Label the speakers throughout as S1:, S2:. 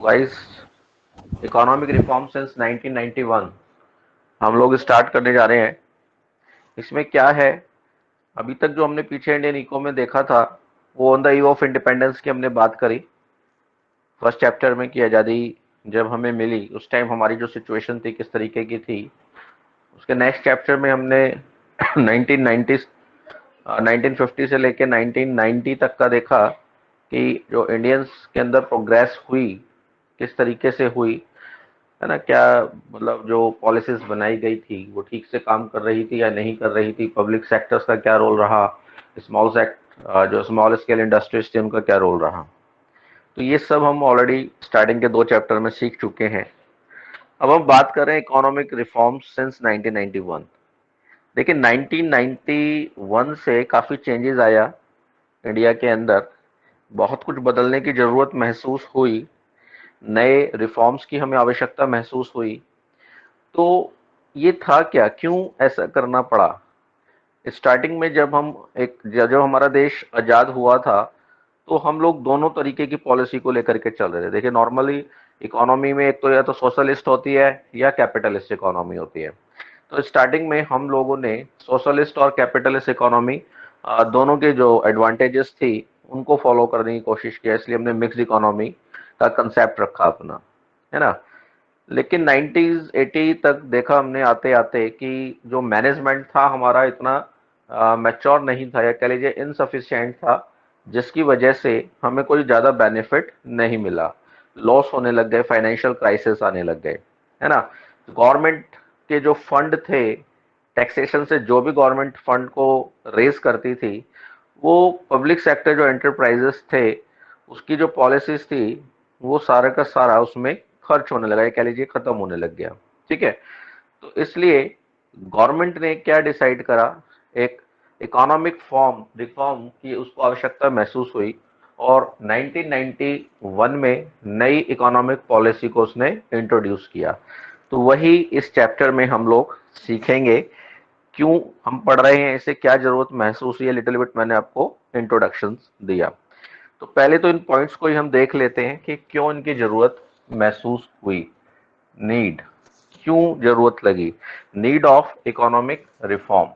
S1: Guys, economic reform since 1991 हम लोग start करने जा रहे हैं। इसमें क्या है, अभी तक जो हमने पीछे इंडियन इको में देखा था वो on the eve of independence की हमने बात करी फर्स्ट चैप्टर में कि आज़ादी जब हमें मिली उस टाइम हमारी जो सिचुएशन थी किस तरीके की थी। उसके नेक्स्ट चैप्टर में हमने 1990 1950 से लेके 1990 तक का देखा कि जो इंडियंस के अंदर प्रोग्रेस हुई किस तरीके से हुई, है ना। क्या मतलब जो पॉलिसीज बनाई गई थी वो ठीक से काम कर रही थी या नहीं कर रही थी, पब्लिक सेक्टर्स का क्या रोल रहा, जो स्मॉल स्केल इंडस्ट्रीज थी उनका क्या रोल रहा। तो ये सब हम ऑलरेडी स्टार्टिंग के 2 चैप्टर में सीख चुके हैं। अब हम बात करें इकोनॉमिक रिफॉर्म्स सिंस 1991। देखिए 1991 से काफ़ी चेंजेस आया इंडिया के अंदर, बहुत कुछ बदलने की ज़रूरत महसूस हुई, नए रिफॉर्म्स की हमें आवश्यकता महसूस हुई। तो ये था क्या, क्यों ऐसा करना पड़ा। स्टार्टिंग में जब हमारा देश आज़ाद हुआ था तो हम लोग दोनों तरीके की पॉलिसी को लेकर के चल रहे थे। देखिए नॉर्मली इकोनॉमी में एक तो या तो सोशलिस्ट होती है या कैपिटलिस्ट इकोनॉमी होती है। तो स्टार्टिंग में हम लोगों ने सोशलिस्ट और कैपिटलिस्ट इकोनॉमी दोनों के जो एडवांटेजेस थी उनको फॉलो करने की कोशिश किया, इसलिए हमने मिक्स्ड इकोनॉमी का कंसेप्ट रखा अपना, है ना। लेकिन 90s 80 तक देखा हमने आते आते कि जो मैनेजमेंट था हमारा इतना मैच्योर नहीं था या कह लीजिए इनसफिशिएंट था, जिसकी वजह से हमें कोई ज़्यादा बेनिफिट नहीं मिला। लॉस होने लग गए, फाइनेंशियल क्राइसिस आने लग गए, है ना। गवर्नमेंट के जो फंड थे, टैक्सेशन से जो भी गवर्नमेंट फंड को रेज करती थी, वो पब्लिक सेक्टर जो एंटरप्राइजेस थे उसकी जो पॉलिसीज थी वो सारा का सारा उसमें खर्च होने लगा, ये कह लीजिए खत्म होने लग गया। ठीक है। तो इसलिए गवर्नमेंट ने क्या डिसाइड करा, एक इकोनॉमिक फॉर्म रिफॉर्म की उसको आवश्यकता महसूस हुई और 1991 में नई इकोनॉमिक पॉलिसी को उसने इंट्रोड्यूस किया। तो वही इस चैप्टर में हम लोग सीखेंगे, क्यों हम पढ़ रहे हैं, इसे क्या जरूरत महसूस हुई है। लिटिल बिट मैंने आपको इंट्रोडक्शन दिया। तो पहले तो इन पॉइंट्स को ही हम देख लेते हैं कि क्यों इनकी जरूरत महसूस हुई। नीड, क्यों जरूरत लगी, नीड ऑफ इकोनॉमिक रिफॉर्म।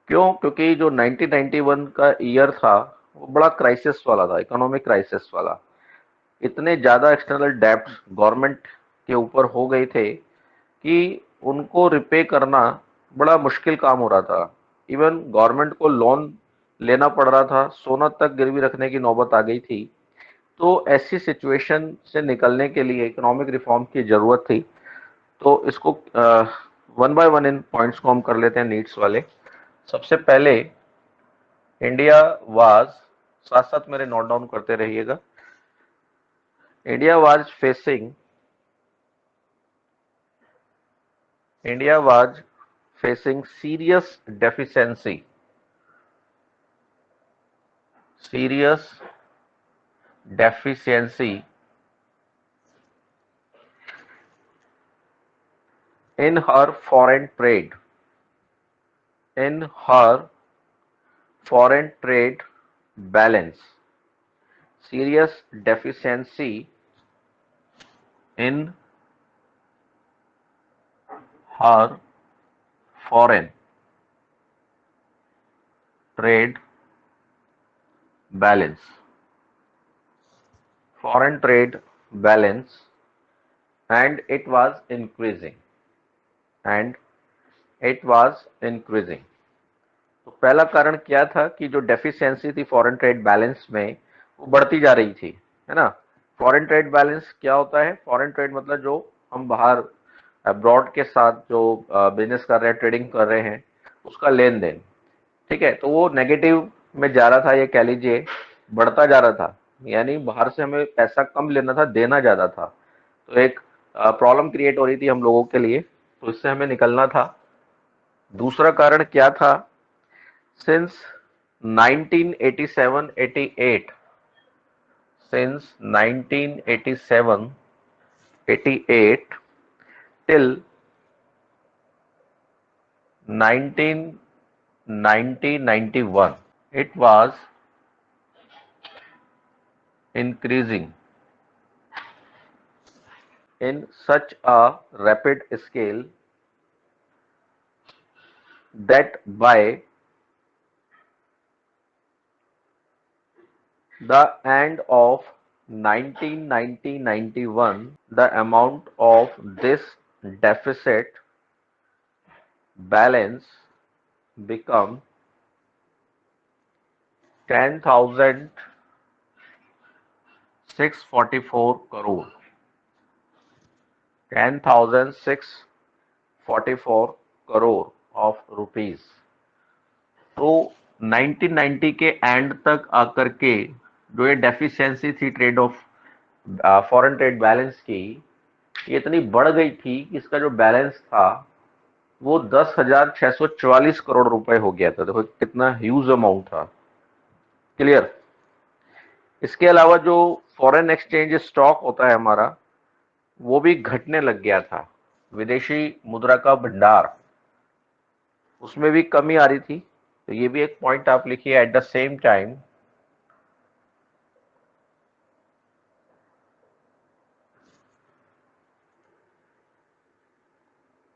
S1: क्यों, क्योंकि जो 1991 का ईयर था वो बड़ा क्राइसिस वाला था, इकोनॉमिक क्राइसिस वाला। इतने ज्यादा एक्सटर्नल डेब्ट्स गवर्नमेंट के ऊपर हो गए थे कि उनको रिपे करना बड़ा मुश्किल काम हो रहा था। इवन गवर्नमेंट को लोन लेना पड़ रहा था, सोना तक गिरवी रखने की नौबत आ गई थी। तो ऐसी सिचुएशन से निकलने के लिए इकोनॉमिक रिफॉर्म की जरूरत थी। तो इसको one by one in points को हम कर लेते हैं, नीड्स वाले। सबसे पहले इंडिया वाज, साथ साथ मेरे नोट डाउन करते रहिएगा। India was facing India was facing serious deficiency in her foreign trade, in her foreign trade balance, serious deficiency in her foreign trade balance, foreign trade balance, and it was increasing, and it was increasing। तो पहला कारण क्या था कि जो deficiency थी foreign trade balance में वो बढ़ती जा रही थी, है ना। फॉरेन ट्रेड बैलेंस क्या होता है, फॉरेन ट्रेड मतलब जो हम बाहर अब्रॉड के साथ जो बिजनेस कर रहे हैं, ट्रेडिंग कर रहे हैं, उसका लेन देन। ठीक है। तो वो नेगेटिव में जा रहा था, ये कह लीजिए बढ़ता जा रहा था। यानी बाहर से हमें पैसा कम लेना था, देना ज्यादा था। तो एक प्रॉब्लम क्रिएट हो रही थी हम लोगों के लिए, तो इससे हमें निकलना था। दूसरा कारण क्या था, since 1987-88, since 1987-88 till 1990, 1991, it was increasing in such a rapid scale that by the end of 1990-91, the amount of this deficit balance become 10,644 crore. 10,644 crore of rupees. तो 1990 के एंड तक आकर के जो ये डेफिशिएंसी थी trade off foreign trade balance की, ये इतनी बढ़ गई थी कि इसका जो बैलेंस था वो 10,644 करोड़ रुपए हो गया था। देखो कितना ह्यूज अमाउंट था। क्लियर। इसके अलावा जो फॉरेन एक्सचेंज स्टॉक होता है हमारा, वो भी घटने लग गया था। विदेशी मुद्रा का भंडार, उसमें भी कमी आ रही थी। तो ये भी एक पॉइंट आप लिखिए। At the same time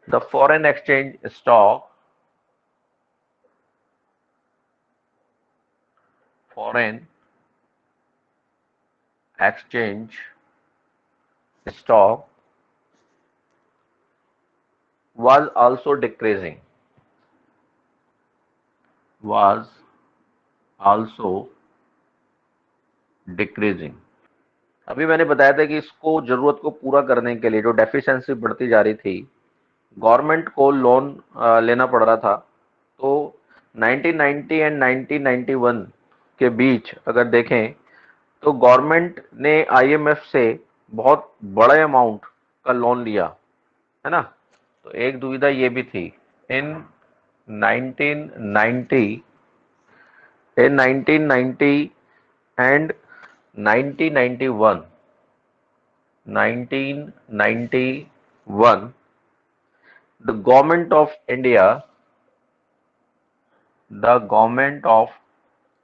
S1: the foreign exchange stock, foreign exchange stock was also decreasing, was also decreasing। अभी मैंने बताया था कि इसको जरूरत को पूरा करने के लिए जो डेफिशिएंसी बढ़ती जा रही थी, गवर्नमेंट को लोन लेना पड़ रहा था। तो 1990 एंड 1991 के बीच अगर देखें तो गवर्नमेंट ने आईएमएफ से बहुत बड़े अमाउंट का लोन लिया, है ना। तो एक दुविधा ये भी थी। इन 1990 in 1990 and 1991, 1991, the government of India, the government of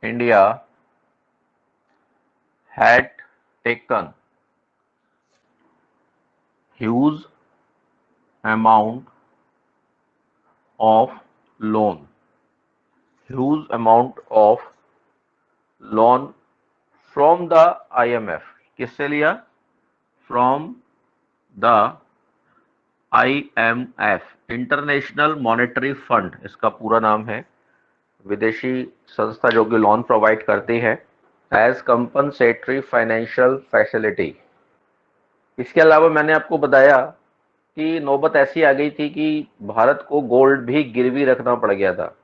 S1: India had taken huge amount of loan, huge amount of loan from the IMF। किससे लिया? From the IMF, international monetary fund इसका पूरा नाम है। विदेशी संस्था जो कि लोन प्रोवाइड करती है एज कंपनसेटरी फाइनेंशियल फैसिलिटी। इसके अलावा मैंने आपको बताया कि नौबत ऐसी आ गई थी कि भारत को गोल्ड भी गिरवी रखना पड़ गया था।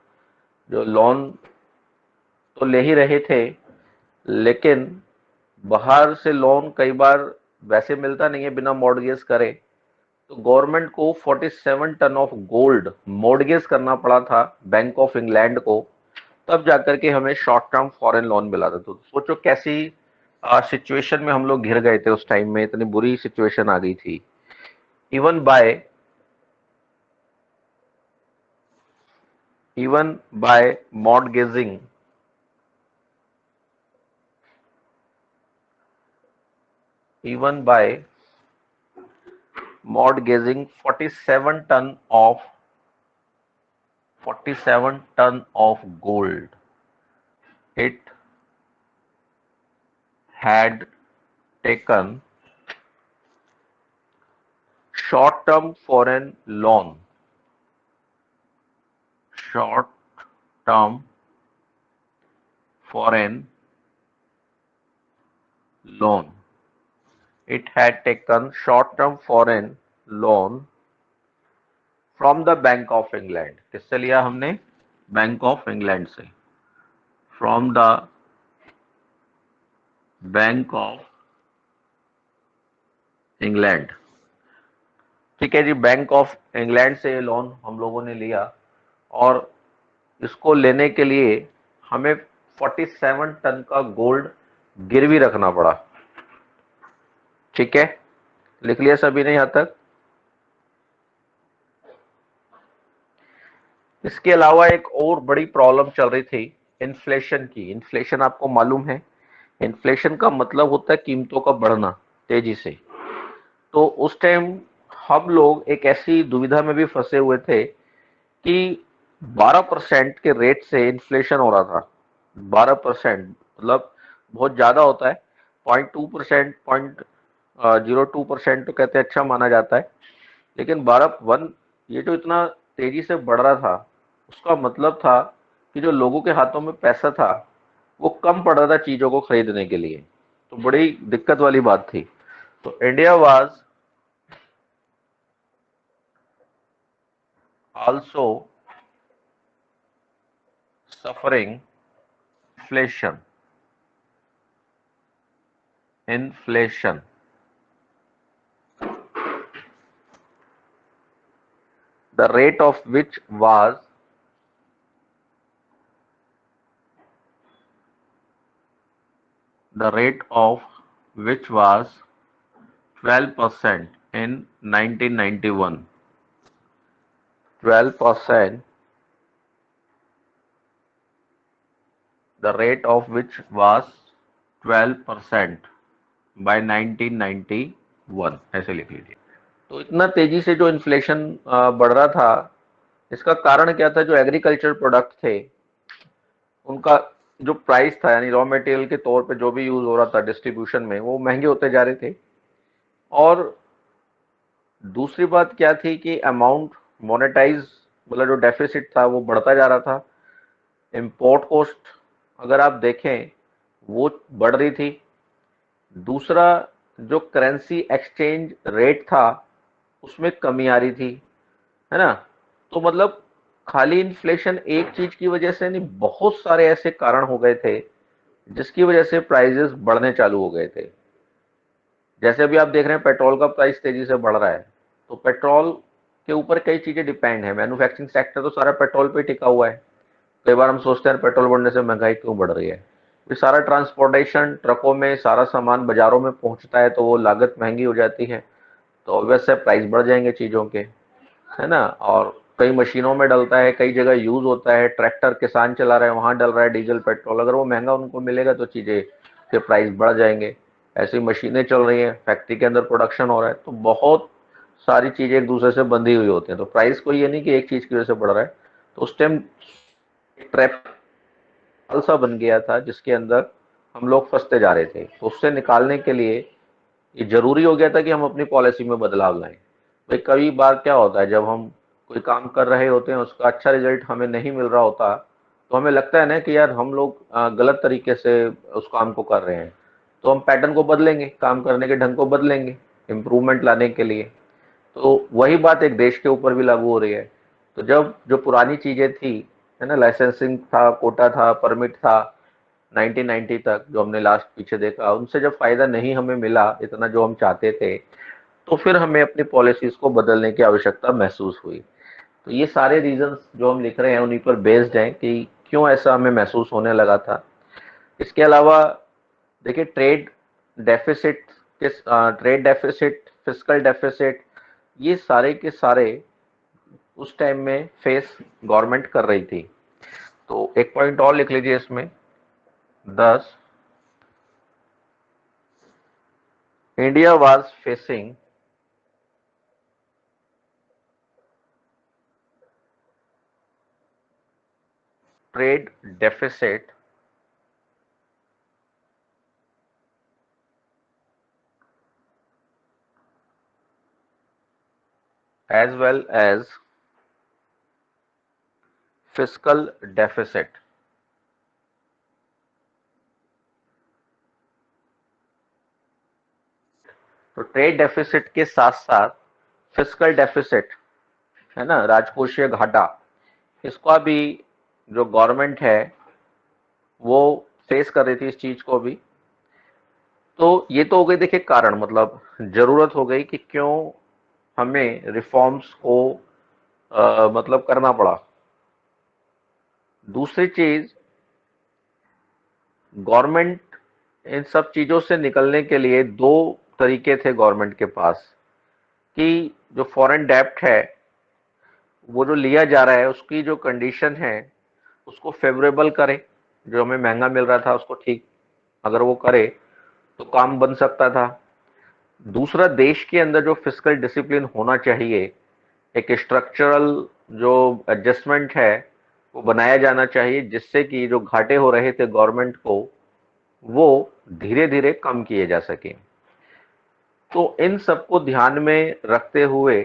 S1: जो लोन तो ले ही रहे थे, लेकिन बाहर से लोन कई बार वैसे मिलता नहीं है बिना मॉर्गेज करे। तो गवर्नमेंट को 47 टन ऑफ गोल्ड मॉर्गेज करना पड़ा था बैंक ऑफ इंग्लैंड को, तब जाकर के हमें शॉर्ट टर्म फॉरेन लोन मिला था। तो सोचो कैसी सिचुएशन में हम लोग घिर गए थे उस टाइम में, इतनी बुरी सिचुएशन आ गई थी। Even by mortgaging, even by mortgaging 47 ton of gold, it had taken short term foreign loan, short term foreign loan, it had taken short term foreign loan from the bank of England. किससे लिया हमने? Bank of England से। From the bank of England. ठीक है जी, bank of England से loan हम लोगों ने लिया और इसको लेने के लिए हमें 47 टन का गोल्ड गिरवी रखना पड़ा। ठीक है, लिख लिया सभी ने यहां तक? इसके अलावा एक और बड़ी प्रॉब्लम चल रही थी इन्फ्लेशन की। इन्फ्लेशन आपको मालूम है, इन्फ्लेशन का मतलब होता है कीमतों का बढ़ना तेजी से। तो उस टाइम हम लोग एक ऐसी दुविधा में भी फंसे हुए थे कि 12% के रेट से इन्फ्लेशन हो रहा था। 12% मतलब बहुत ज्यादा होता है। 0.2%, 0.02% तो कहते हैं अच्छा माना जाता है, लेकिन 12 ये जो इतना तेजी से बढ़ रहा था, उसका मतलब था कि जो लोगों के हाथों में पैसा था वो कम पड़ रहा था चीजों को खरीदने के लिए। तो बड़ी दिक्कत वाली बात थी। तो India was also suffering inflation. Inflation, the rate of which was the rate of which was 12% in 1991. 12%, the rate of which was 12% by 1991, ऐसे लिख लीजिए। तो इतना तेजी से जो इन्फ्लेशन बढ़ रहा था, इसका कारण क्या था? जो एग्रीकल्चर प्रोडक्ट थे उनका जो प्राइस था, यानी रॉ मटेरियल के तौर पे जो भी यूज हो रहा था डिस्ट्रीब्यूशन में, वो महंगे होते जा रहे थे। और दूसरी बात क्या थी कि अमाउंट मोनेटाइज, मतलब जो डेफिसिट था वो बढ़ता जा रहा था। इंपोर्ट कॉस्ट अगर आप देखें वो बढ़ रही थी। दूसरा, जो करेंसी एक्सचेंज रेट था उसमें कमी आ रही थी, है ना? तो मतलब खाली इन्फ्लेशन एक चीज की वजह से नहीं, बहुत सारे ऐसे कारण हो गए थे जिसकी वजह से प्राइजेस बढ़ने चालू हो गए थे। जैसे अभी आप देख रहे हैं पेट्रोल का प्राइस तेजी से बढ़ रहा है, तो पेट्रोल के ऊपर कई चीजें डिपेंड है। मैन्युफैक्चरिंग सेक्टर तो सारा पेट्रोल पे टिका हुआ है। कई बार हम सोचते हैं पेट्रोल बढ़ने से महंगाई क्यों बढ़ रही है। ये सारा ट्रांसपोर्टेशन, ट्रकों में सारा सामान बाजारों में पहुंचता है तो वो लागत महंगी हो जाती है, तो ऑब्वियस है प्राइस बढ़ जाएंगे चीजों के, है ना? और कई मशीनों में डलता है, कई जगह यूज होता है, ट्रैक्टर किसान चला रहे हैं वहां डल रहा है डीजल पेट्रोल, अगर वो महंगा उनको मिलेगा तो चीजें के प्राइस बढ़ जाएंगे। ऐसी मशीनें चल रही हैं, फैक्ट्री के अंदर प्रोडक्शन हो रहा है, तो बहुत सारी चीजें एक दूसरे से बंधी हुई होती हैं। तो प्राइस को ये नहीं कि एक चीज की वजह से बढ़ रहा है। तो उस टाइम ट्रैप सा बन गया था जिसके अंदर हम लोग फंसते जा रहे थे। तो उससे निकालने के लिए ये जरूरी हो गया था कि हम अपनी पॉलिसी में बदलाव लाएं। भाई कई बार क्या होता है, जब हम कोई काम कर रहे होते हैं उसका अच्छा रिजल्ट हमें नहीं मिल रहा होता, तो हमें लगता है ना कि यार हम लोग गलत तरीके से उस काम को कर रहे हैं। तो हम पैटर्न को बदलेंगे, काम करने के ढंग को बदलेंगे, इम्प्रूवमेंट लाने के लिए। तो वही बात एक देश के ऊपर भी लागू हो रही है। तो जब जो पुरानी चीजें थी, है ना, लाइसेंसिंग था, कोटा था, परमिट था, 1990 तक जो हमने लास्ट पीछे देखा, उनसे जब फायदा नहीं हमें मिला इतना जो हम चाहते थे, तो फिर हमें अपनी पॉलिसीज को बदलने की आवश्यकता महसूस हुई। तो ये सारे रीजंस जो हम लिख रहे हैं उन्हीं पर बेस्ड हैं कि क्यों ऐसा हमें महसूस होने लगा था। इसके अलावा देखिए, deficit trade deficit, fiscal deficit, ये सारे के सारे उस टाइम में फेस गवर्नमेंट कर रही थी। तो एक पॉइंट और लिख लीजिए इसमें, 10, India was facing trade deficit as well as fiscal deficit। तो ट्रेड डेफिसिट के साथ साथ फिस्कल डेफिसिट, है ना, राजकोषीय घाटा, इसका भी जो गवर्नमेंट है वो फेस कर रही थी इस चीज को भी। तो ये तो हो गई देखिए कारण, मतलब जरूरत हो गई कि क्यों हमें रिफॉर्म्स को मतलब करना पड़ा। दूसरी चीज, गवर्नमेंट इन सब चीजों से निकलने के लिए दो तरीके थे गवर्नमेंट के पास, कि जो फॉरेन डेब्ट है वो जो लिया जा रहा है उसकी जो कंडीशन है उसको फेवरेबल करे, जो हमें महंगा मिल रहा था उसको ठीक अगर वो करे तो काम बन सकता था। दूसरा, देश के अंदर जो फिस्कल डिसिप्लिन होना चाहिए, एक स्ट्रक्चरल जो एडजस्टमेंट है वो बनाया जाना चाहिए, जिससे कि जो घाटे हो रहे थे गवर्नमेंट को वो धीरे धीरे कम किए जा सके। तो इन सबको ध्यान में रखते हुए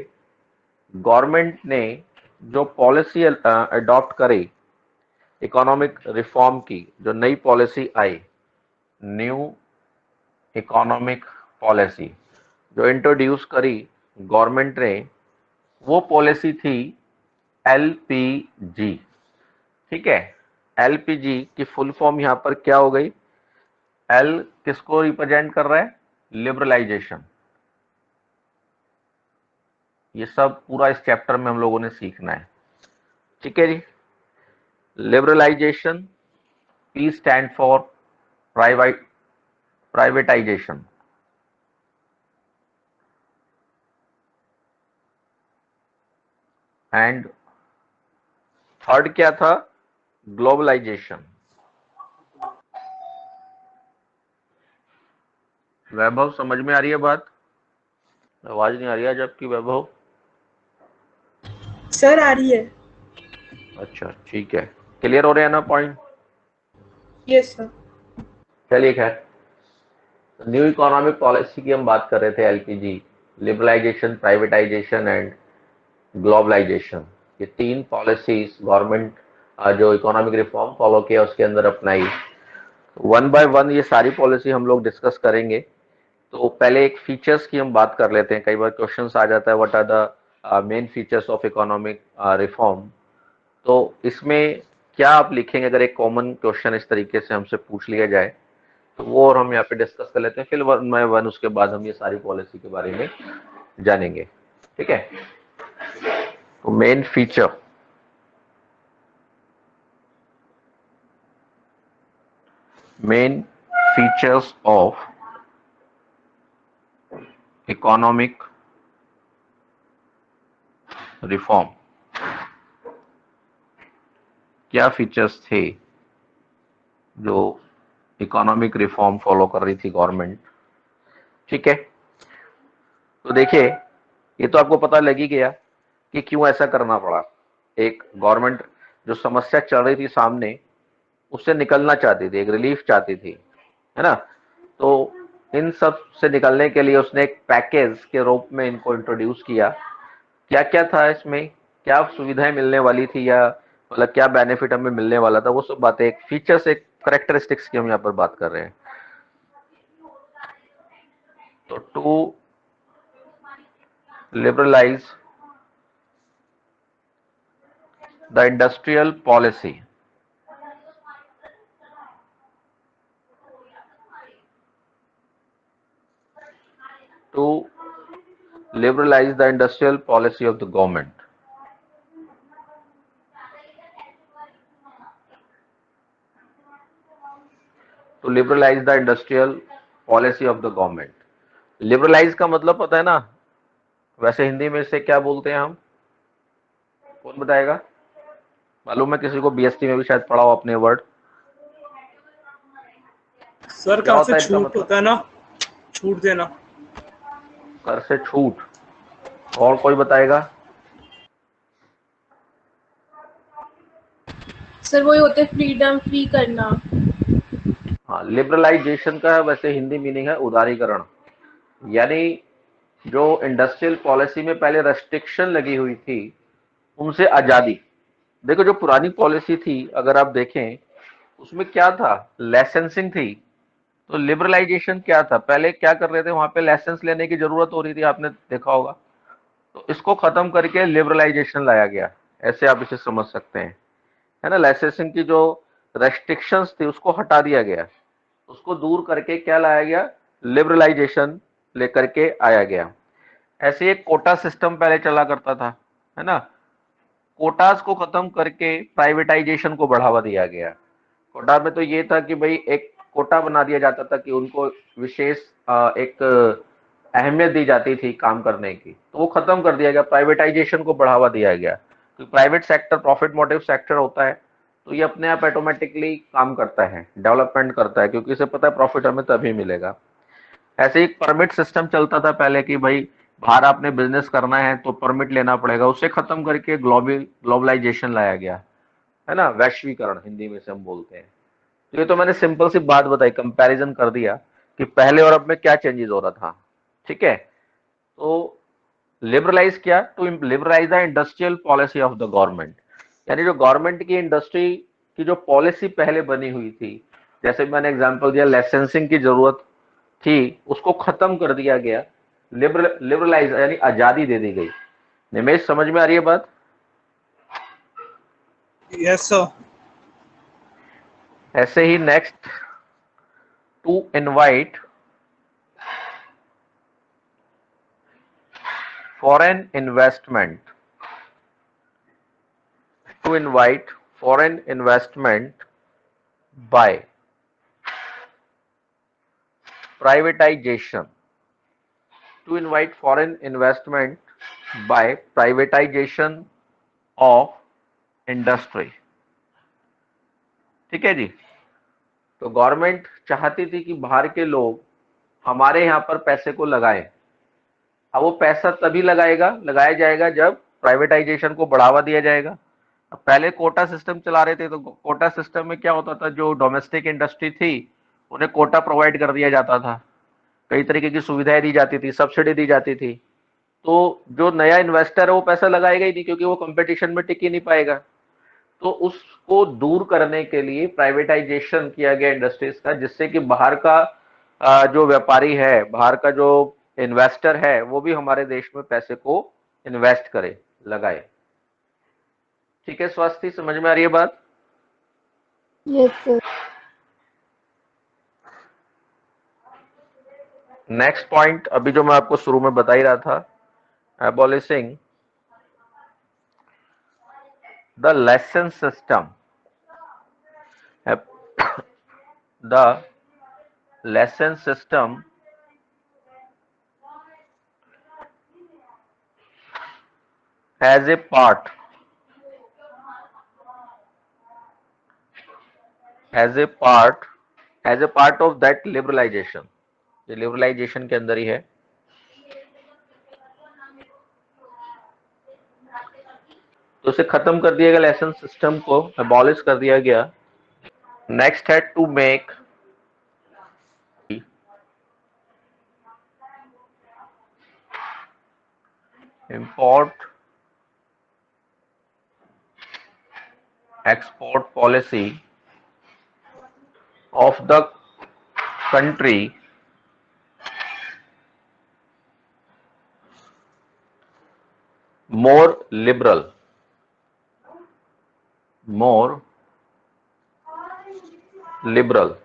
S1: गवर्नमेंट ने जो पॉलिसी अडॉप्ट करी इकोनॉमिक रिफॉर्म की, जो नई पॉलिसी आई, न्यू इकोनॉमिक पॉलिसी जो इंट्रोड्यूस करी गवर्नमेंट ने, वो पॉलिसी थी एलपीजी। ठीक है, एलपीजी की फुल फॉर्म यहां पर क्या हो गई? एल किसको रिप्रेजेंट कर रहा है? लिबरलाइजेशन। ये सब पूरा इस चैप्टर में हम लोगों ने सीखना है। ठीक है जी। Liberalisation, P stand for privatisation. And third क्या था? ग्लोबलाइजेशन। वैभव समझ में आ रही है बात? आवाज नहीं आ रही है जबकि वैभव।
S2: सर आ रही है।
S1: अच्छा ठीक है, क्लियर हो रहे हैं ना पॉइंट?
S2: Yes sir.
S1: चलिए खैर, न्यू इकोनॉमिक पॉलिसी की हम बात कर रहे थे, LPG, liberalization, privatization and globalization. ये तीन पॉलिसीज गवर्नमेंट जो इकोनॉमिक रिफॉर्म फॉलो किया उसके अंदर अपनाई। वन बाय वन ये सारी पॉलिसी हम लोग डिस्कस करेंगे। तो पहले एक फीचर्स की हम बात कर लेते हैं, कई बार क्वेश्चन आ जाता है what are the main features of economic reform. तो इसमें क्या आप लिखेंगे अगर एक कॉमन क्वेश्चन इस तरीके से हमसे पूछ लिया जाए, तो वो और हम यहाँ पे डिस्कस कर लेते हैं, फिर वन बाय वन उसके बाद हम ये सारी पॉलिसी के बारे में जानेंगे। ठीक है, तो main feature, main features of economic reform, क्या फीचर्स थे जो इकोनॉमिक रिफॉर्म फॉलो कर रही थी गवर्नमेंट? ठीक है, तो देखिए ये तो आपको पता लग ही गया कि क्यों ऐसा करना पड़ा। एक गवर्नमेंट जो समस्या चल रही थी सामने, उससे निकलना चाहती थी, एक रिलीफ चाहती थी, है ना। तो इन सब से निकलने के लिए उसने एक पैकेज के रूप में इनको इंट्रोड्यूस किया। क्या क्या था इसमें, क्या सुविधाएं मिलने वाली थी, या मतलब क्या बेनिफिट हमें मिलने वाला था, वो सब बातें, एक फीचर्स, एक करेक्टरिस्टिक्स की हम यहाँ पर बात कर रहे हैं। तो to liberalize the industrial policy, to liberalize the industrial policy of the government. To liberalize the industrial policy of the government. Liberalise का मतलब पता है ना, वैसे हिंदी में इसे क्या बोलते हैं हम? कौन बताएगा? मालूम है किसी को? बीएससी में भी शायद पढ़ा हो अपने वर्ड।
S2: सर
S1: क्या
S2: कर
S1: होता
S2: से
S1: है इसका
S2: छूट
S1: मतलब?
S2: होता है ना, छूट देना।
S1: कर से छूट। और कोई बताएगा?
S3: सर वही होते फ्रीडम, फ्री करना।
S1: हाँ, लिबरलाइजेशन का वैसे हिंदी मीनिंग है उदारीकरण। यानी जो इंडस्ट्रियल पॉलिसी में पहले रेस्ट्रिक्शन लगी हुई थी उनसे आजादी। देखो जो पुरानी पॉलिसी थी अगर आप देखें उसमें क्या था? लाइसेंसिंग थी। तो लिबरलाइजेशन क्या था? पहले क्या कर रहे थे, वहां पे लाइसेंस लेने की जरूरत हो रही थी, आपने देखा होगा। तो इसको खत्म करके लिबरलाइजेशन लाया गया, ऐसे आप इसे समझ सकते हैं, है ना। लाइसेंसिंग की जो रेस्ट्रिक्शंस थी उसको हटा दिया गया, उसको दूर करके क्या लाया गया? लिबरलाइजेशन लेकर के आया गया। ऐसे एक कोटा सिस्टम पहले चला करता था, है ना। कोटास को खत्म करके प्राइवेटाइजेशन को बढ़ावा दिया गया। कोटा में तो ये था कि भाई एक कोटा बना दिया जाता था कि उनको विशेष एक अहमियत दी जाती थी काम करने की, तो वो खत्म कर दिया गया, प्राइवेटाइजेशन को बढ़ावा दिया गया। Private sector profit motive sector होता है, तो ये अपने आप ऑटोमेटिकली काम करता है, डेवलपमेंट करता है, क्योंकि इसे पता है प्रॉफिट हमें तभी मिलेगा। ऐसे ही परमिट सिस्टम चलता था पहले कि भाई बाहर आपने बिजनेस करना है तो परमिट लेना पड़ेगा, उसे खत्म करके ग्लोबलाइजेशन लाया गया, है ना, वैश्वीकरण हिंदी में से हम बोलते हैं। तो ये तो मैंने सिंपल सी बात बताई, कंपैरिजन कर दिया कि पहले और अब में क्या चेंजेस हो रहा था। ठीक है, तो लिबरलाइज किया, to liberalize the industrial policy of the government, यानी जो गवर्नमेंट की इंडस्ट्री की जो पॉलिसी पहले बनी हुई थी, जैसे मैंने एग्जांपल दिया लाइसेंसिंग की जरूरत थी, उसको खत्म कर दिया गया, लिबरलाइज यानी आजादी दे दी गई। निमेश समझ में आ रही है बात?
S2: Yes sir.
S1: ऐसे ही next, to invite foreign investment, to invite foreign investment by privatization, to invite foreign investment by privatization of industry। ठीक है जी, तो गवर्नमेंट चाहती थी कि बाहर के लोग हमारे यहाँ पर पैसे को लगाएं। अब वो पैसा तभी लगाया जाएगा जब प्राइवेटाइजेशन को बढ़ावा दिया जाएगा। अब पहले कोटा सिस्टम चला रहे थे, तो कोटा सिस्टम में क्या होता था, जो डोमेस्टिक इंडस्ट्री थी उन्हें कोटा प्रोवाइड कर दिया जाता था, कई तरीके की सुविधाएं दी जाती थी, सब्सिडी दी जाती थी। तो जो नया इन्वेस्टर है वो पैसा लगाएगा ही नहीं, क्योंकि वो कंपटीशन में टिक ही नहीं पाएगा। तो उसको दूर करने के लिए प्राइवेटाइजेशन किया गया इंडस्ट्रीज का, जिससे कि बाहर का जो व्यापारी है, बाहर का जो इन्वेस्टर है, वो भी हमारे देश में पैसे को इन्वेस्ट करे, लगाए। ठीक है स्वास्थ्य, समझ में आ रही है बात?
S3: Yes sir.
S1: नेक्स्ट पॉइंट अभी जो मैं आपको शुरू में बता ही रहा था, abolishing the licence system, the licence system as a part as a part as a part of that liberalization, ये लिबरलाइजेशन के अंदर ही है। तो उसे खत्म कर दिया गया, लाइसेंस सिस्टम को अबॉलिश कर दिया गया। नेक्स्ट है to make import export policy of the country more liberal, more liberal,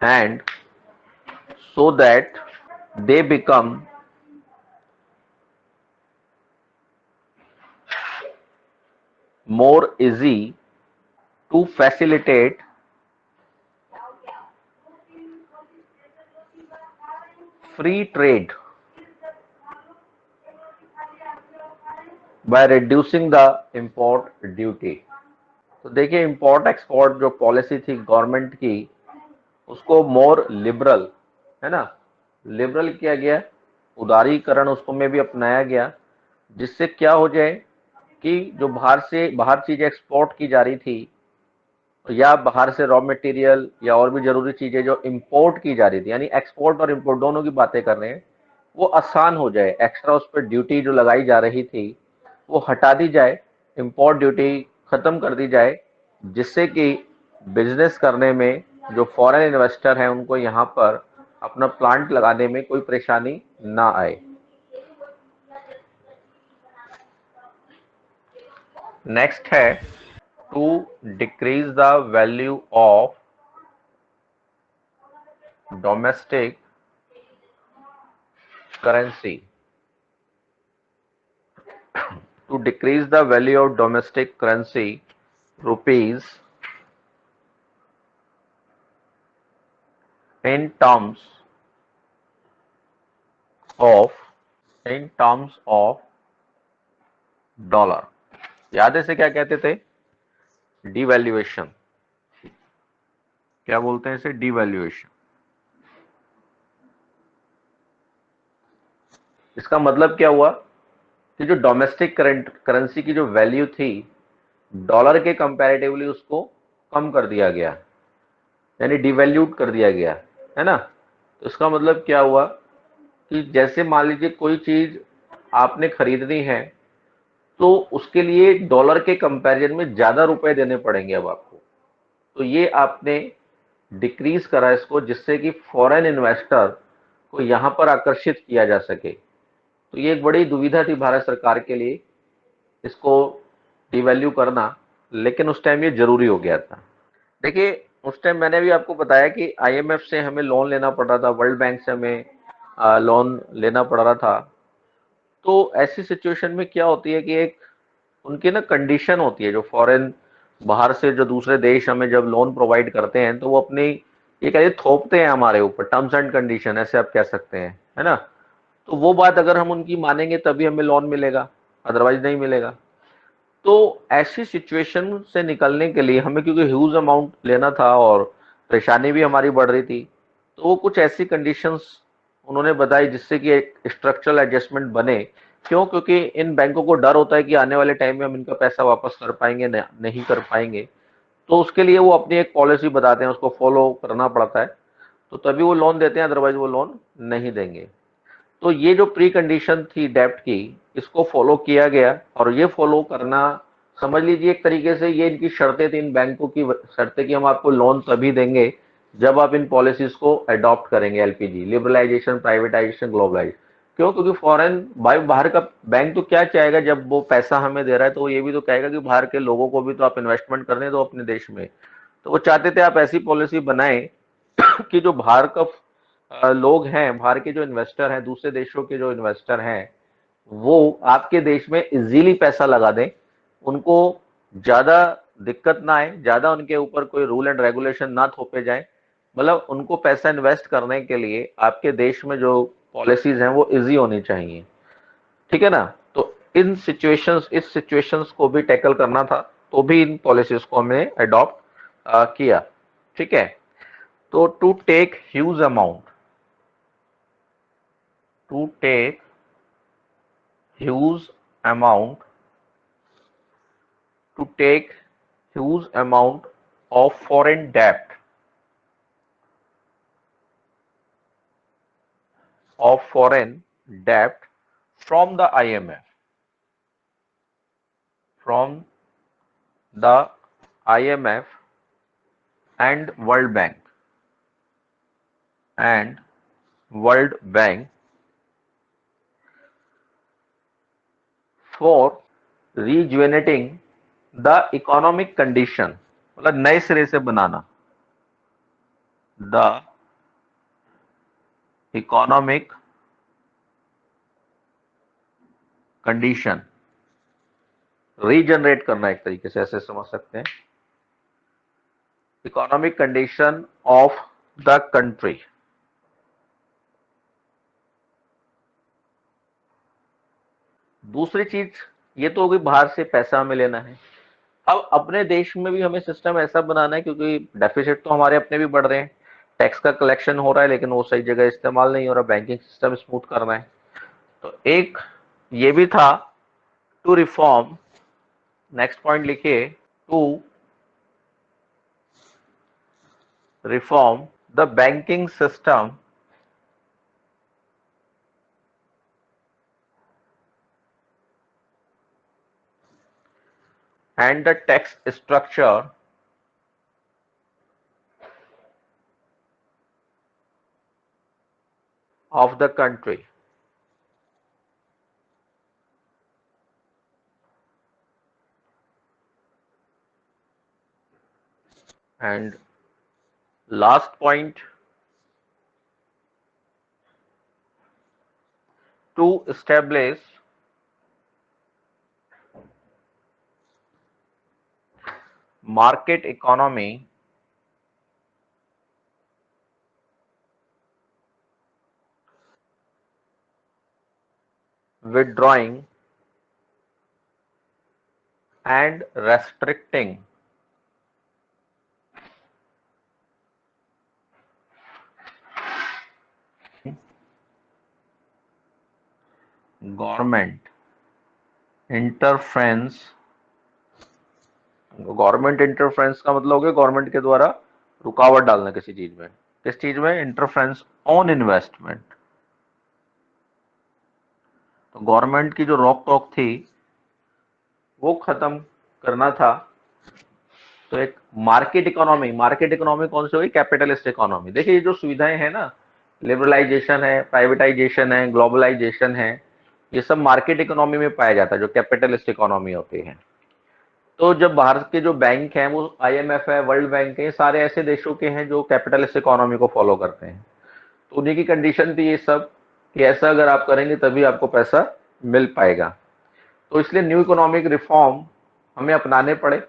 S1: and so that they become more easy to facilitate free trade by reducing the import duty। तो देखिए, import export जो policy थी government की, उसको मोर liberal, है ना, liberal किया गया, उदारीकरण उसको में भी अपनाया गया, जिससे क्या हो जाए कि जो बाहर चीजें एक्सपोर्ट की जा रही थी, या बाहर से रॉ मटेरियल या और भी जरूरी चीजें जो इंपोर्ट की जा रही थी, यानी एक्सपोर्ट और इंपोर्ट दोनों की बातें कर रहे हैं, वो आसान हो जाए। एक्स्ट्रा उस पर ड्यूटी जो लगाई जा रही थी वो हटा दी जाए, इंपोर्ट ड्यूटी खत्म कर दी जाए, जिससे कि बिजनेस करने में जो फॉरेन इन्वेस्टर हैं उनको यहाँ पर अपना प्लांट लगाने में कोई परेशानी ना आए। नेक्स्ट है to decrease the value of domestic currency, to decrease the value of domestic currency rupees in terms of in terms of dollar. याद है इसे क्या कहते थे? डिवैल्यूएशन। क्या बोलते हैं इसे? डिवैल्यूएशन। इसका मतलब क्या हुआ कि जो डोमेस्टिक करंट करेंसी की जो वैल्यू थी डॉलर के कंपैरेटिवली उसको कम कर दिया गया, यानी डिवैल्यूट कर दिया गया, है ना। तो इसका मतलब क्या हुआ कि जैसे मान लीजिए कोई चीज आपने खरीदनी है तो उसके लिए डॉलर के कंपैरिजन में ज्यादा रुपए देने पड़ेंगे अब आपको। तो ये आपने डिक्रीज करा इसको, जिससे कि फॉरेन इन्वेस्टर को यहां पर आकर्षित किया जा सके। तो ये एक बड़ी दुविधा थी भारत सरकार के लिए, इसको डिवैल्यू करना, लेकिन उस टाइम ये जरूरी हो गया था। देखिए, उस टाइम मैंने भी आपको बताया कि आईएमएफ से हमें लोन लेना पड़ रहा था, वर्ल्ड बैंक से हमें लोन लेना पड़ रहा था। तो ऐसी सिचुएशन में क्या होती है कि एक उनकी ना कंडीशन होती है, जो फॉरेन बाहर से जो दूसरे देश हमें जब लोन प्रोवाइड करते हैं तो वो अपनी ये कहिए थोपते हैं हमारे ऊपर, टर्म्स एंड कंडीशन ऐसे आप कह सकते हैं, है ना। तो वो बात अगर हम उनकी मानेंगे तभी हमें लोन मिलेगा, अदरवाइज नहीं मिलेगा। तो ऐसी सिचुएशन से निकलने के लिए हमें, क्योंकि ह्यूज अमाउंट लेना था और परेशानी भी हमारी बढ़ रही थी, तो वो कुछ ऐसी कंडीशंस उन्होंने बताई जिससे कि एक स्ट्रक्चरल एडजस्टमेंट बने। क्यों? क्योंकि इन बैंकों को डर होता है कि आने वाले टाइम में हम इनका पैसा वापस कर पाएंगे नहीं कर पाएंगे। तो उसके लिए वो अपनी एक पॉलिसी बताते हैं, उसको फॉलो करना पड़ता है, तो तभी वो लोन देते हैं, अदरवाइज वो लोन नहीं देंगे। तो ये जो प्री कंडीशन थी डेप्ट की, इसको फॉलो किया गया, और ये फॉलो करना समझ लीजिए एक तरीके से ये इनकी शर्तें थी, इन बैंकों की शर्तें, कि हम आपको लोन तभी देंगे जब आप इन पॉलिसीज को अडॉप्ट करेंगे, एलपीजी, लिबरलाइजेशन, प्राइवेटाइजेशन, ग्लोबलाइज। क्यों? क्योंकि फॉरेन बाहर का बैंक तो क्या चाहेगा, जब वो पैसा हमें दे रहा है तो वो ये भी तो कहेगा कि बाहर के लोगों को भी तो आप इन्वेस्टमेंट करने दो अपने देश में। तो वो चाहते थे आप ऐसी पॉलिसी बनाएं कि जो बाहर का लोग हैं, बाहर के जो इन्वेस्टर हैं, दूसरे देशों के जो इन्वेस्टर हैं, वो आपके देश में इजीली पैसा लगा दें, उनको ज्यादा दिक्कत ना आए, ज्यादा उनके ऊपर कोई रूल एंड रेगुलेशन ना थोपे जाए। मतलब उनको पैसा इन्वेस्ट करने के लिए आपके देश में जो पॉलिसीज हैं वो इजी होनी चाहिए, ठीक है ना। तो इन सिचुएशंस इस सिचुएशंस को भी टैकल करना था, तो भी इन पॉलिसीज को हमने अडॉप्ट किया, ठीक है। तो to take huge amount to take huge amount of foreign debt from the IMF, from the IMF and and World Bank for rejuvenating the economic condition, मतलब नए सिरे से बनाना, the economic condition, रीजनरेट करना, एक तरीके से ऐसे समझ सकते हैं, economic condition of the country. दूसरी चीज, ये तो होगी बाहर से पैसा हमें लेना है। अब अपने देश में भी हमें सिस्टम ऐसा बनाना है, क्योंकि डेफिसिट तो हमारे अपने भी बढ़ रहे हैं, टैक्स का कलेक्शन हो रहा है लेकिन वो सही जगह इस्तेमाल नहीं हो रहा, बैंकिंग सिस्टम स्मूथ करना है। तो एक ये भी था, टू रिफॉर्म, नेक्स्ट पॉइंट लिखिए, to reform the banking system and the tax structure of the country. And last point, to establish market economy withdrawing and restricting government interference। Government interference का मतलब हो गया गवर्नमेंट के द्वारा रुकावट डालना किसी चीज में। किस चीज में? Interference on investment. तो गवर्नमेंट की जो रोक टोक थी वो खत्म करना था। तो एक मार्केट इकोनॉमी कौन सी होगी? Capitalist economy. देखिए ये जो सुविधाएं हैं ना, लिबरलाइजेशन है, प्राइवेटाइजेशन है, ग्लोबलाइजेशन है, ये सब मार्केट इकोनॉमी में पाया जाता है, जो कैपिटलिस्ट इकोनॉमी होती है। तो जब भारत के जो बैंक हैं, वो आईएमएफ है, वर्ल्ड बैंक है, ये सारे ऐसे देशों के हैं जो कैपिटलिस्ट इकोनॉमी को फॉलो करते हैं। तो उन्हीं की कंडीशन थी ये सब, कि ऐसा अगर आप करेंगे तभी आपको पैसा मिल पाएगा। तो इसलिए न्यू इकोनॉमिक रिफॉर्म हमें अपनाने पड़े।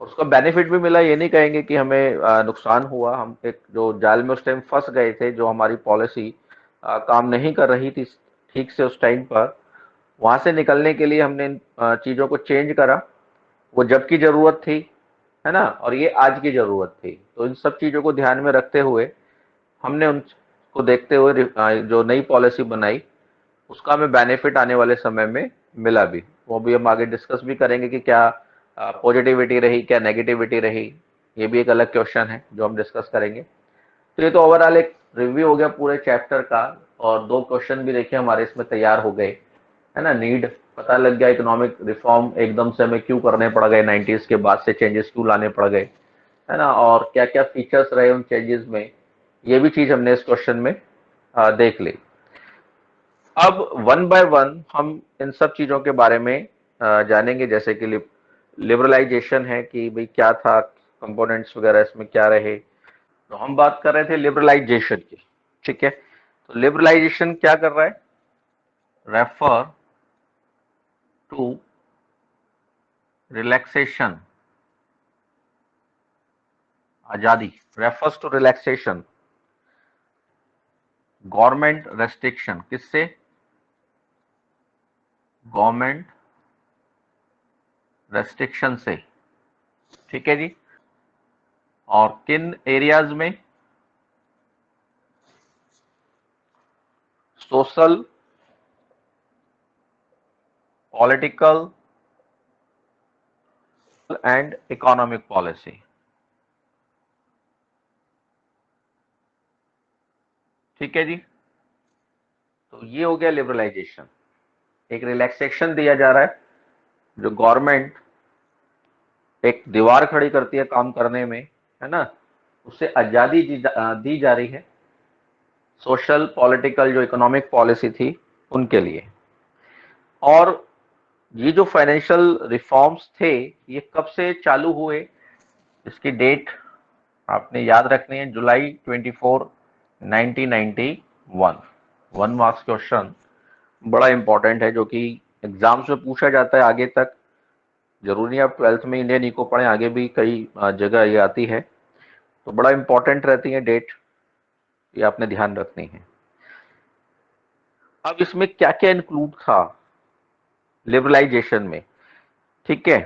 S1: उसका बेनिफिट भी मिला, ये नहीं कहेंगे कि हमें नुकसान हुआ। हम एक जो जाल में उस टाइम फंस गए थे, जो हमारी पॉलिसी काम नहीं कर रही थी ठीक से उस टाइम पर, वहां से निकलने के लिए हमने इन चीजों को चेंज करा। वो जब की जरूरत थी, है ना, और ये आज की जरूरत थी। तो इन सब चीजों को ध्यान में रखते हुए हमने उनको देखते हुए जो नई पॉलिसी बनाई, उसका हमें बेनिफिट आने वाले समय में मिला भी। वो भी हम आगे डिस्कस भी करेंगे कि क्या पॉजिटिविटी रही, क्या नेगेटिविटी रही। ये भी एक अलग क्वेश्चन है जो हम डिस्कस करेंगे। तो ये तो ओवरऑल एक रिव्यू हो गया पूरे चैप्टर का, और 2 क्वेश्चन भी देखिए हमारे इसमें तैयार हो गए, है ना। नीड पता लग गया, इकोनॉमिक रिफॉर्म एकदम से हमें क्यों करने पड़ गए, 90s के बाद से चेंजेस क्यों लाने पड़ गए, है ना, और क्या क्या फीचर्स रहे उन चेंजेस में। ये भी चीज हमने इस क्वेश्चन में देख ली। अब वन बाय वन हम इन सब चीजों के बारे में जानेंगे। जैसे कि लिबरलाइजेशन है कि भाई क्या था, कंपोनेंट्स वगैरह इसमें क्या रहे। तो हम बात कर रहे थे लिबरलाइजेशन की, ठीक है। तो लिबरलाइजेशन क्या कर रहा है? रेफर टू रिलैक्सेशन, आजादी, refers to relaxation government restriction. किससे? गवर्नमेंट रेस्ट्रिक्शन से, ठीक है जी। और किन एरियाज में? Social, political and economic policy, ठीक है जी। तो ये हो गया लिबरलाइजेशन। एक रिलैक्सेशन दिया जा रहा है, जो गवर्नमेंट एक दीवार खड़ी करती है काम करने में, है ना, उससे आजादी दी जा रही है सोशल, पॉलिटिकल, जो इकोनॉमिक पॉलिसी थी उनके लिए। और ये जो फाइनेंशियल रिफॉर्म्स थे, ये कब से चालू हुए, इसकी डेट आपने याद रखनी है, जुलाई 24, 1991। 1 मार्क्स क्वेश्चन बड़ा इंपॉर्टेंट है, जो कि एग्जाम्स में पूछा जाता है आगे तक। जरूरी नहीं आप 12th में इंडियन इको पढ़ें, आगे भी कई जगह ये आती है। तो बड़ा इंपॉर्टेंट रहती है डेट, ये आपने ध्यान रखनी है। अब इसमें क्या क्या इंक्लूड था लिबरलाइजेशन में, ठीक है।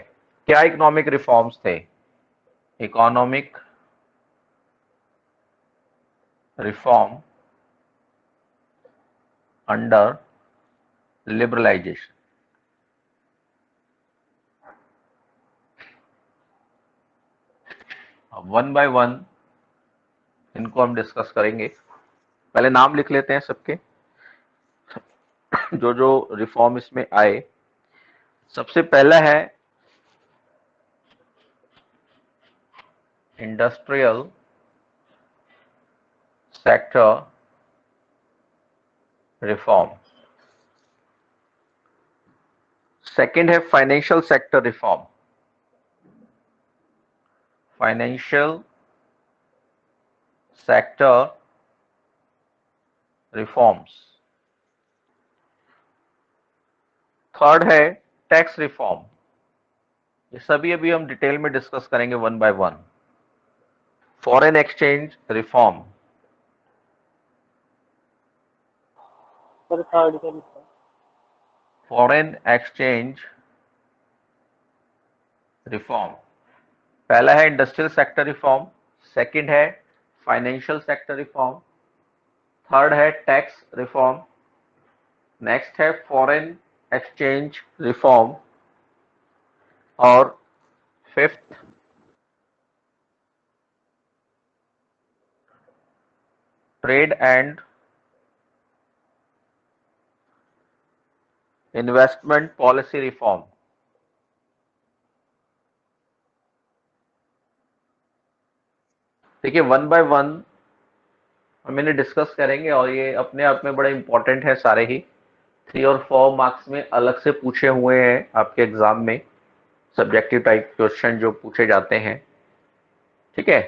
S1: क्या इकोनॉमिक रिफॉर्म्स थे? Economic reform under liberalization. अब वन बाय वन इनको हम डिस्कस करेंगे। पहले नाम लिख लेते हैं सबके, जो जो रिफॉर्म इसमें आए। सबसे पहला है इंडस्ट्रियल सेक्टर रिफॉर्म। सेकंड है financial sector reform, financial sector reforms. Third है टैक्स रिफॉर्म। ये सभी अभी हम डिटेल में डिस्कस करेंगे one by one. Foreign exchange reform,
S2: sir third का लिखा।
S1: Foreign exchange reform. पहला है इंडस्ट्रियल सेक्टर रिफॉर्म, सेकंड है फाइनेंशियल सेक्टर रिफॉर्म, थर्ड है टैक्स रिफॉर्म, नेक्स्ट है फॉरेन एक्सचेंज रिफॉर्म और fifth trade and investment policy reform. देखिए one by one हम इन्हें डिस्कस करेंगे और ये अपने आप में बड़े इंपॉर्टेंट है सारे ही। 3 और 4 मार्क्स में अलग से पूछे हुए हैं आपके एग्जाम में, सब्जेक्टिव टाइप क्वेश्चन जो पूछे जाते हैं, ठीक है।